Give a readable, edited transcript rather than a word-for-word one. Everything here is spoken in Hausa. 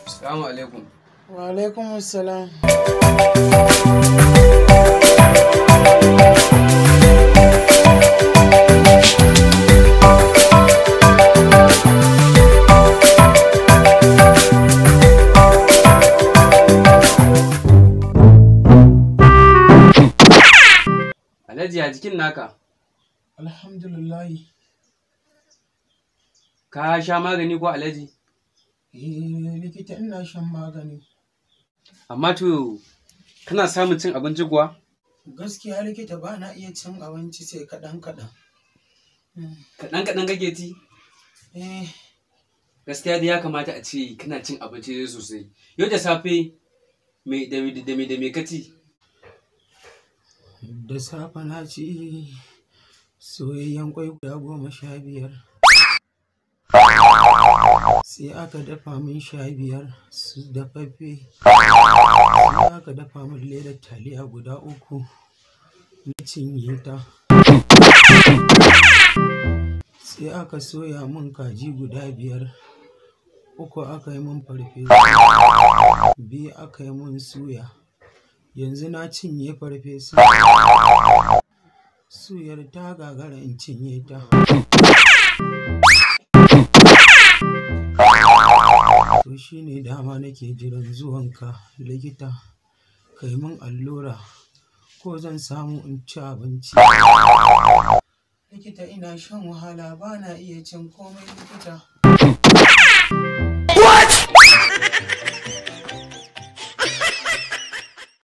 Assalamu alaikum. Wa alaikum assalam. Alhaji a jikin naka, Alhamdulillahi. ka sha magani ko Alhaji? Likita ina shan magani. Amma to kana samun cin abinci kuwa? Gaskiya likita ba na iya cin abinci sai kaɗan-kaɗan. Kaɗan-kaɗan kake ci? Eh, Gaskiya dai ya kamata a ce kana cin abinci dai sosai. Yau da safe da me ka ci? da safe na ci soyayyen kwai guda 15. Sai aka dafa min 15 su dafaffe. Sai aka dafa min ledar taliya guda 3 na cinye ta. Sai aka soya min kaji guda 5. 3 aka yi min farfesu, 2 aka yi min suya. Yanzu na cinye farfesu. Suyar ta gagara in cinye ta. To shi ne dama nake jiran zuwanka likita, ka yi min allura ko zan samu in ci abinci. Likita ina shan wahala ba na iya cin komai likita.